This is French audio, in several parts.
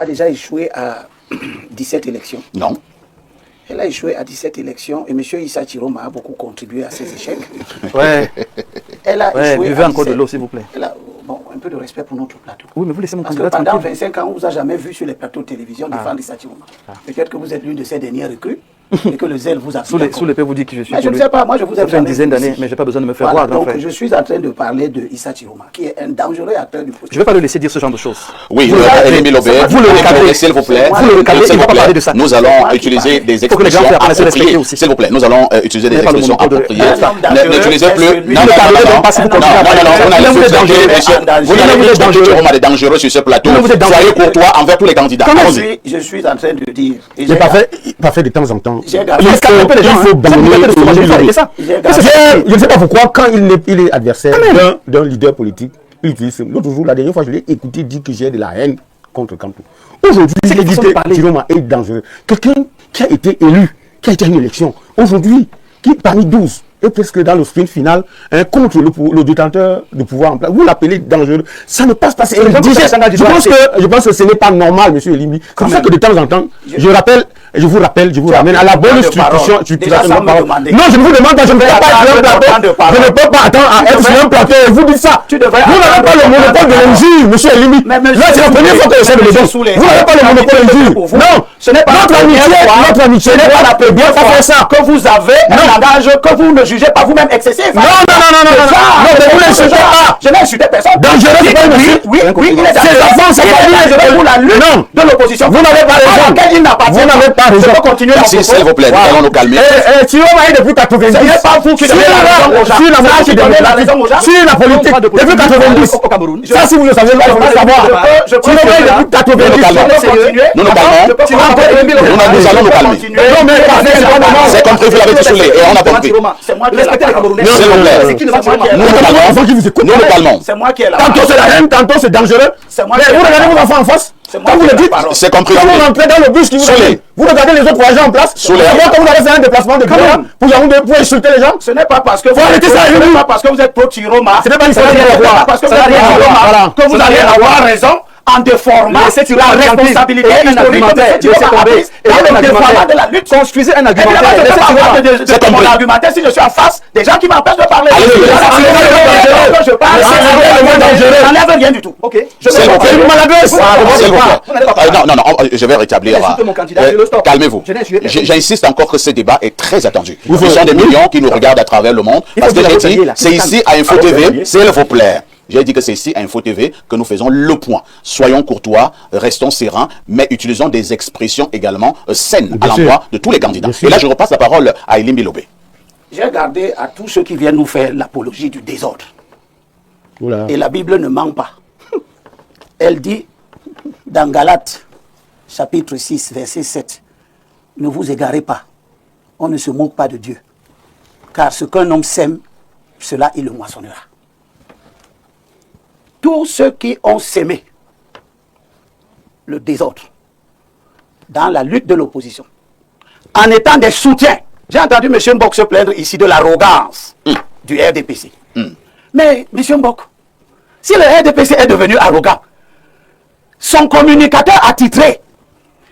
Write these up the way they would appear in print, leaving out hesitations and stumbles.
a déjà échoué à 17 élections. Non. Elle a échoué à 17 élections et M. Issa Chiroma a beaucoup contribué à ces échecs. Ouais. Elle a échoué buvez à encore 17. de l'eau, s'il vous plaît. Bon, un peu de respect pour notre plateau. Oui, mais vous laissez mon Parce que candidat pendant tranquille. 25 ans, on ne vous a jamais vu sur les plateaux de télévision défendre Issa Chiroma. Peut-être que vous êtes l'une de ces dernières recrues et que le zèle vous a Sous l'épée, vous dites que je suis. Mais je ne sais pas, moi je vous ai Ça fait une jamais dizaine vu d'années, ici. mais je n'ai pas besoin de me faire Voilà, voir. donc je suis en train de parler de Issa Chiroma, qui est un dangereux acteur du processus. Je ne vais pas le laisser dire ce genre de choses. Oui, Vous le recadrez, s'il vous plaît. Vous le recadrez, il ne va pas parler de ça. Nous allons utiliser des faut que les gens expressions apprennent à se respecter appropriées. aussi. S'il vous plaît, nous allons utiliser des Vous n'avez pas le expressions monopole de- appropriées. N'utilisez plus. Non, Non, vous n'allez vous êtes dangereux. vous n'allez pas dire Chiroma est dangereux sur ce plateau. Non, vous êtes dangereux. Soyez courtois envers tous les candidats. Allons-y. Je suis en train de dire. et Il j'ai est parfait de temps en temps. J'ai Il gardé- faut bannir ça. j'ai gardé- Je ne sais pas pourquoi, quand il est adversaire d'un leader politique, il utilise l'autre jour, la dernière fois, je l'ai écouté dire que j'ai de la haine contre Kantou. Aujourd'hui, il dit que Chiroma est dangereux. Quelqu'un qui a été élu, qui a été à une élection, aujourd'hui, qui parmi 12 est presque dans le sprint final, contre le détenteur de pouvoir en place. Vous l'appelez dangereux. Ça ne passe pas. C'est indigeste. Je pense que ce n'est pas normal, monsieur Elimi. C'est pour ça que de temps en temps, je vous ramène à la bonne structuration de la parole. Non, je ne vous demande pas, je ne peux pas être sur un plateau. Je ne peux pas attendre à être sur un plateau et vous dites ça. Vous n'avez pas le monopole de l'injure, monsieur Elimi. Là, c'est la première fois que je sais de le dire. Vous n'avez pas le monopole de l'injure. Non, ce n'est pas notre amitié ce n'est pas la première fois que vous avez un langage que vous ne jugez pas vous-même excessif. Non, mais vous n'insultez pas. Je n'ai insulté personne. Dangereux, c'est pas une insulte. Oui, il est Ces enfants, c'est pas dangereux pour la lutte de l'opposition. Vous n'avez pas raison. Vous n'avez pas raison. Je peux continuer mon Merci, s'il vous plaît. Nous allons nous calmer. Chiroma est depuis 90. Ce n'est pas vous qui donnez la raison aux gens. Sur la politique, sur la politique, depuis 90. Ça, si vous le savez, vous devez savoir. Chiroma est depuis 90. Nous nous calmons. Nous allons nous calmer. C'est compris, vous l'avez dit Soulé, et on a compris. C'est moi qui ai la parole. S'il vous plaît. Nous nous calmons. C'est moi qui ai la Tantôt c'est la haine, tantôt c'est dangereux. moi Mais qui ai vous la regardez vos parole. enfants en face. C'est moi Quand vous qui ai le la dites, parole. C'est compris. quand vous rentrez dans le bus qui vous Soulé. amène, vous regardez les autres voyageurs en place. Soulé. Quand vous allez faire un déplacement de clients pour insulter les gens. Ce n'est pas parce que vous arrêter ça, ce n'est Rémi. pas parce que vous êtes pro Chiroma. Ce n'est pas une Ce n'est histoire pas parce que vous êtes pro Chiroma que vous allez avoir raison en déformant la responsabilité historique de M. Chiroma a prise dans le dévoiement de la lutte. Construisez un argumentaire. Évidemment, je ne peux pas avoir de mon argumentaire si je suis en face des gens qui m'empêchent de parler. Je parle, ça n'enlève rien du tout. Ok. S'il vous plaît. S'il vous plaît. Non, je vais rétablir. Calmez-vous. J'insiste encore que ce débat est très attendu. Ce sont des millions qui nous regardent à travers le monde. Parce que j'ai dit, c'est ici à Info TV, s'il vous plaît. J'ai dit que c'est ici à Info TV que nous faisons le point. Soyons courtois, restons sereins, mais utilisons des expressions également saines à l'endroit de tous les candidats. Et là, je repasse la parole à Elim Bilobé. J'ai gardé à tous ceux qui viennent nous faire l'apologie du désordre. Oula. Et la Bible ne ment pas. Elle dit dans Galates, chapitre 6, verset 7, « Ne vous égarez pas, on ne se moque pas de Dieu, car ce qu'un homme sème, cela il le moissonnera. » Tous ceux qui ont sémé le désordre dans la lutte de l'opposition, en étant des soutiens, j'ai entendu M. Mbok se plaindre ici de l'arrogance du RDPC. Mais M. Mbok, si le RDPC est devenu arrogant, son communicateur attitré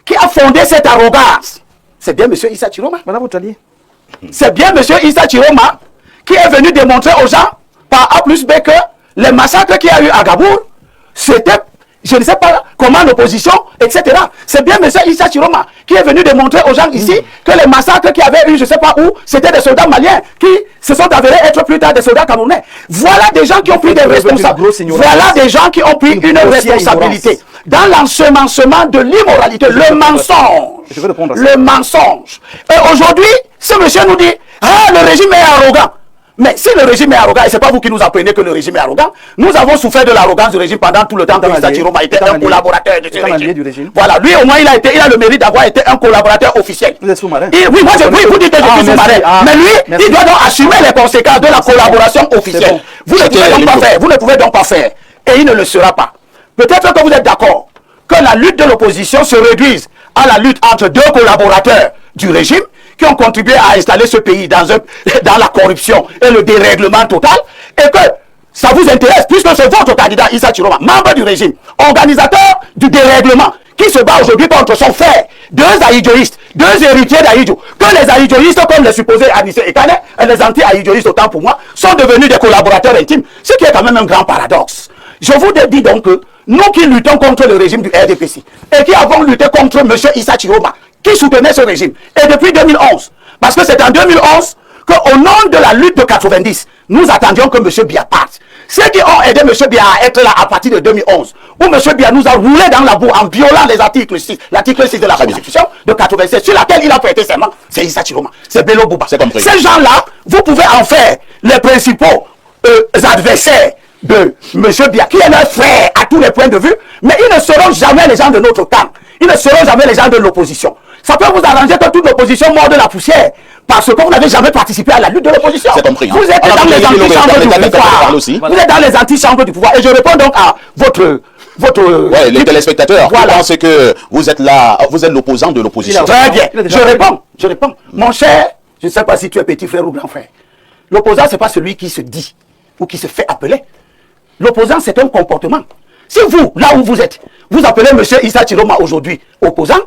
qui a fondé cette arrogance, c'est bien M. Issa Chiroma. Voilà votre allié. C'est bien M. Issa Chiroma qui est venu démontrer aux gens par A plus B que les massacres qu'il y a eu à Gabour, c'était, je ne sais pas comment l'opposition, etc. C'est bien M. Issa Chiroma qui est venu démontrer aux gens ici que les massacres qu'il y avait eu, je ne sais pas où, c'était des soldats maliens qui se sont avérés être plus tard des soldats camerounais. Voilà des gens qui ont pris des responsabilités. Voilà des gens qui ont pris une responsabilité dans l'ensemencement de l'immoralité, le mensonge. Le mensonge. Et aujourd'hui, ce monsieur nous dit, ah, le régime est arrogant. Mais si le régime est arrogant, et ce n'est pas vous qui nous apprenez que le régime est arrogant, nous avons souffert de l'arrogance du régime pendant tout le temps que Issa Chiroma était un collaborateur de ce régime. Voilà, lui au moins il a le mérite d'avoir été un collaborateur officiel. Vous êtes sous-marin. Oui, moi vous dites que je suis sous-marin. Mais lui, il doit donc assumer les conséquences de la collaboration officielle. Vous ne pouvez donc pas faire. Et il ne le sera pas. Peut-être que vous êtes d'accord que la lutte de l'opposition se réduise à la lutte entre deux collaborateurs du régime qui ont contribué à installer ce pays dans la corruption et le dérèglement total, et que ça vous intéresse, puisque c'est votre candidat Issa Chiroma, membre du régime, organisateur du dérèglement, qui se bat aujourd'hui contre son frère, deux aïdjoïstes, deux héritiers d'Aïdjo, que les aïdjoïstes, comme les supposés Anissé et Kane, et les anti-aïdjoïstes, autant pour moi, sont devenus des collaborateurs intimes, ce qui est quand même un grand paradoxe. Je vous dis donc que nous qui luttons contre le régime du RDPC, et qui avons lutté contre M. Issa Chiroma, qui soutenait ce régime, et depuis 2011, parce que c'est en 2011 qu'au nom de la lutte de 90, nous attendions que M. Biya parte. Ceux qui ont aidé M. Biya à être là à partir de 2011, où M. Biya nous a roulé dans la boue en violant les articles 6, l'article 6 de la Constitution de 87, sur laquelle il a prêté serment, c'est Issa Chiroma, c'est Bello Bouba. Ces gens-là, vous pouvez en faire les principaux adversaires de M. Biya, qui est leur frère à tous les points de vue, mais ils ne seront jamais les gens de notre camp. Ils ne seront jamais les gens de l'opposition. Ça peut vous arranger que toute l'opposition morde de la poussière, parce que vous n'avez jamais participé à la lutte de l'opposition. C'est compris. Vous êtes dans les antichambres du pouvoir. Vous êtes dans les antichambres du pouvoir. Et je réponds donc à votre ouais, les téléspectateurs, voilà. Pensent que vous êtes là, vous êtes l'opposant de l'opposition. Très bien. Je réponds. Mon cher, je ne sais pas si tu es petit frère ou grand frère. L'opposant, ce n'est pas celui qui se dit ou qui se fait appeler. L'opposant, c'est un comportement. Si vous, là où vous êtes, vous appelez M. Issa Chiroma aujourd'hui opposant,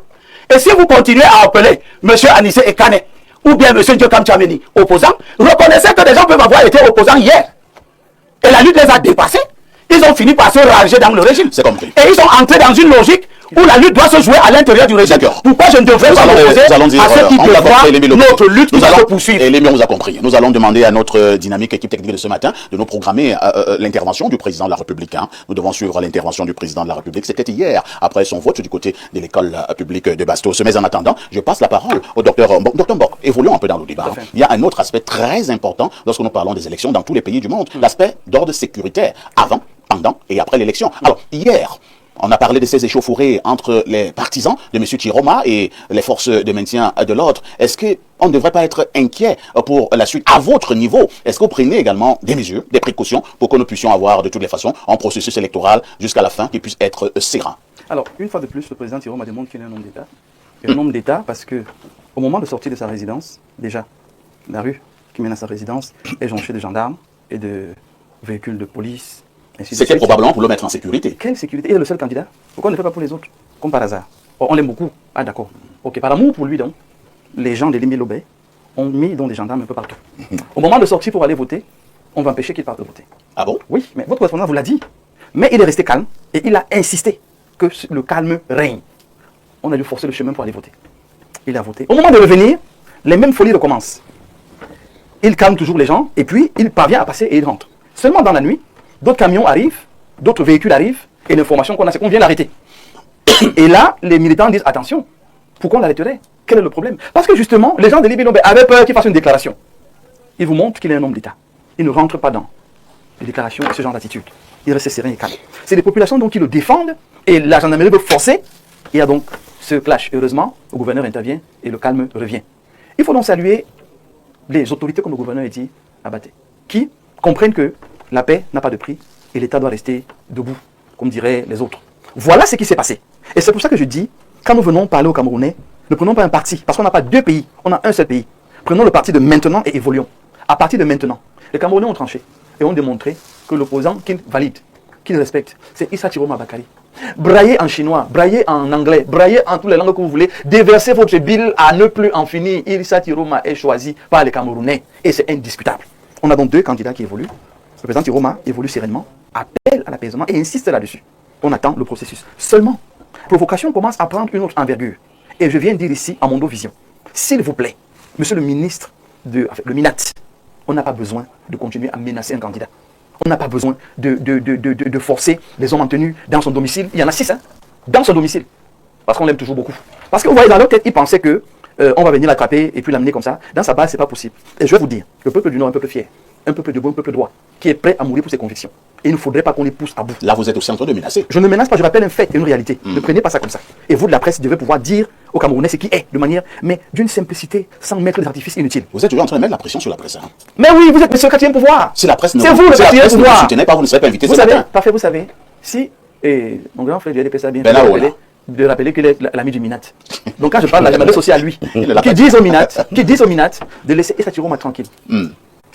et si vous continuez à appeler M. Anissé Ekane ou bien M. Diokam Tchameni opposant, reconnaissez que des gens peuvent avoir été opposants hier. Et la lutte les a dépassés. Ils ont fini par se ranger dans le régime. C'est compris. Et ils sont entrés dans une logique où la lutte doit se jouer à l'intérieur du régime. Pourquoi je ne devrais pas m'opposer à ceux qui prévoient notre lutte qui va se poursuivre. Et l'émission nous a compris. Nous allons demander à notre dynamique équipe technique de ce matin de nous programmer l'intervention du président de la République. Nous devons suivre l'intervention du président de la République. C'était hier, après son vote du côté de l'école publique de Bastos. Mais en attendant, je passe la parole au docteur Mbok. Évoluons un peu dans le débat. Il y a un autre aspect très important lorsque nous parlons des élections dans tous les pays du monde. L'aspect d'ordre sécuritaire. Avant, pendant et après l'élection. Alors, hier, on a parlé de ces échauffourées entre les partisans de M. Chiroma et les forces de maintien de l'ordre. Est-ce qu'on ne devrait pas être inquiet pour la suite à votre niveau? Est-ce que vous prenez également des mesures, des précautions pour que nous puissions avoir de toutes les façons un processus électoral jusqu'à la fin qui puisse être serein? Alors, une fois de plus, le président Chiroma démontre qu'il est un homme d'État. Il est un homme d'État parce que, au moment de sortir de sa résidence, déjà, la rue qui mène à sa résidence est jonchée de gendarmes et de véhicules de police. C'était probablement pour le mettre en sécurité. Quelle sécurité? Il est le seul candidat. Pourquoi on ne le fait pas pour les autres? Comme par hasard. Oh, on l'aime beaucoup. Ah d'accord. Ok, par amour pour lui donc, les gens de l'Émile-Lobé ont mis donc des gendarmes un peu partout. Au moment de sortir pour aller voter, on va empêcher qu'il parte voter. Ah bon? Oui, mais votre correspondant vous l'a dit. Mais il est resté calme et il a insisté que le calme règne. On a dû forcer le chemin pour aller voter. Il a voté. Au moment de revenir, les mêmes folies recommencent. Il calme toujours les gens et puis il parvient à passer et il rentre. Seulement dans la nuit, d'autres camions arrivent, d'autres véhicules arrivent, et l'information qu'on a, c'est qu'on vient l'arrêter. Et là, les militants disent, attention, pourquoi on l'arrêterait? Quel est le problème? Parce que justement, les gens de Libye avaient peur qu'il fasse une déclaration. Il vous montre qu'il est un homme d'État. Il ne rentre pas dans les déclarations et ce genre d'attitude. Il reste serein et calme. C'est les populations donc qui le défendent, et la gendarmerie veut forcer. Il y a donc ce clash. Heureusement, le gouverneur intervient et le calme revient. Il faut donc saluer les autorités, comme le gouverneur a dit, Abaté, qui comprennent que la paix n'a pas de prix et l'État doit rester debout, comme diraient les autres. Voilà ce qui s'est passé. Et c'est pour ça que je dis, quand nous venons parler aux Camerounais, ne prenons pas un parti, parce qu'on n'a pas deux pays, on a un seul pays. Prenons le parti de maintenant et évoluons. À partir de maintenant, les Camerounais ont tranché et ont démontré que l'opposant qu'ils valident, qu'ils respectent, c'est Issa Chiroma Bakari. Braillez en chinois, braillez en anglais, braillez en toutes les langues que vous voulez, déversez votre bile à ne plus en finir. Issa Chiroma est choisi par les Camerounais et c'est indiscutable. On a donc deux candidats qui évoluent. Le président Chiroma évolue sereinement, appelle à l'apaisement et insiste là-dessus. On attend le processus. Seulement, la provocation commence à prendre une autre envergure. Et je viens dire ici, à Mondovision, s'il vous plaît, monsieur le ministre le MINAT, on n'a pas besoin de continuer à menacer un candidat. On n'a pas besoin de forcer les hommes en tenue dans son domicile. Il y en a 6, hein, dans son domicile. Parce qu'on l'aime toujours beaucoup. Parce que vous voyez, dans leur tête, ils pensaient que on va venir l'attraper et puis l'amener comme ça. Dans sa base, c'est pas possible. Et je vais vous dire, le peuple du Nord est un peuple fier, un peuple de bon, un peuple droit, qui est prêt à mourir pour ses convictions. Et il ne faudrait pas qu'on les pousse à bout. Là, vous êtes aussi en train de menacer. Je ne menace pas, je rappelle un fait et une réalité. Ne prenez pas ça comme ça. Et vous, de la presse, devez pouvoir dire aux Camerounais ce qui est, de manière, mais d'une simplicité, sans mettre des artifices inutiles. Vous êtes toujours en train de mettre la pression sur la presse. Hein? Mais oui, vous êtes le quatrième pouvoir. Si la presse ne c'est vous le quatrième pouvoir. Vous soutenez pas, vous ne serez pas invité. Vous savez, parfait, vous savez. Si, et mon grand frère du LDP ça bien de rappeler qu'il est l'ami du Minat. Donc quand je parle, je m'adresse aussi à lui. Qui disent au Minat de laisser Issa Chiroma tranquille.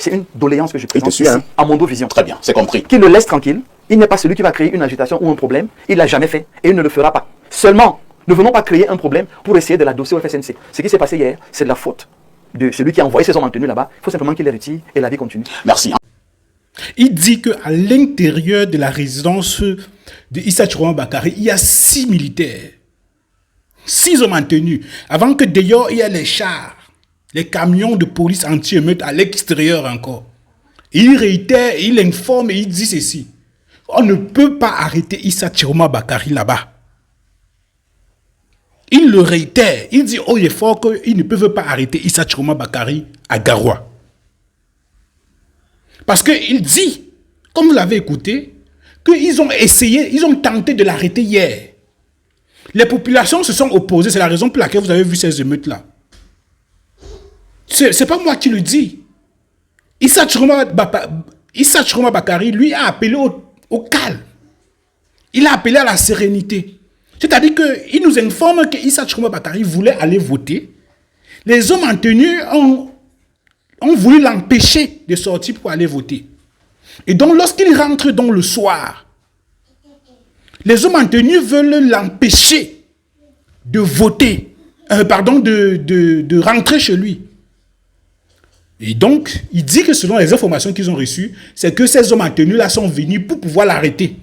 C'est une doléance que je présente suis, ici, hein. à Mondo Vision. Très bien, c'est compris. Qu'il le laisse tranquille. Il n'est pas celui qui va créer une agitation ou un problème. Il ne l'a jamais fait et il ne le fera pas. Seulement, ne venons pas créer un problème pour essayer de l'adosser au FSNC. Ce qui s'est passé hier, c'est de la faute de celui qui a envoyé ses hommes en tenue là-bas. Il faut simplement qu'il les retire et la vie continue. Merci. Il dit qu'à l'intérieur de la résidence de Issa Chiroma Bakary, il y a 6 militaires. 6 hommes en tenue. Avant que d'ailleurs il y ait les chars, les camions de police anti-émeute à l'extérieur encore. Il réitère, il informe et il dit ceci. On ne peut pas arrêter Issa Chiroma Bakary là-bas. Il le réitère. Il dit haut et fort qu'ils ne peuvent pas arrêter Issa Chiroma Bakary à Garoua. Parce qu'il dit, comme vous l'avez écouté, qu'ils ont essayé, ils ont tenté de l'arrêter hier. Les populations se sont opposées. C'est la raison pour laquelle vous avez vu ces émeutes-là. C'est pas moi qui le dis. Issa Chiroma Bakary, lui, a appelé au calme. Il a appelé à la sérénité. C'est-à-dire qu'il nous informe que Issa Chiroma Bakary voulait aller voter. Les hommes en tenue ont voulu l'empêcher de sortir pour aller voter. Et donc, lorsqu'il rentre dans le soir, les hommes en tenue veulent l'empêcher de voter, de rentrer chez lui. Et donc, il dit que selon les informations qu'ils ont reçues, c'est que ces hommes en tenue-là sont venus pour pouvoir l'arrêter.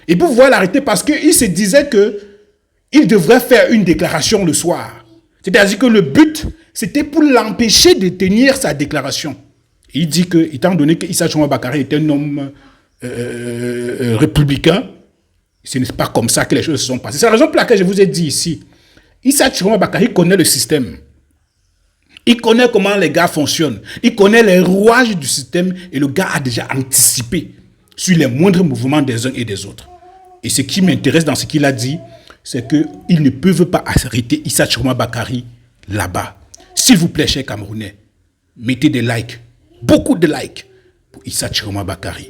Et pour pouvoir l'arrêter parce qu'il se disait qu'il devrait faire une déclaration le soir. C'est-à-dire que le but, c'était pour l'empêcher de tenir sa déclaration. Et il dit que, étant donné que Issa Chiroma Bakary est un homme républicain, ce n'est pas comme ça que les choses se sont passées. C'est la raison pour laquelle je vous ai dit ici, Issa Chiroma Bakary connaît le système. Il connaît comment les gars fonctionnent. Il connaît les rouages du système et le gars a déjà anticipé sur les moindres mouvements des uns et des autres. Et ce qui m'intéresse dans ce qu'il a dit, c'est qu'ils ne peuvent pas arrêter Issa Chiroma Bakary là-bas. S'il vous plaît, chers Camerounais, mettez des likes, beaucoup de likes pour Issa Chiroma Bakary.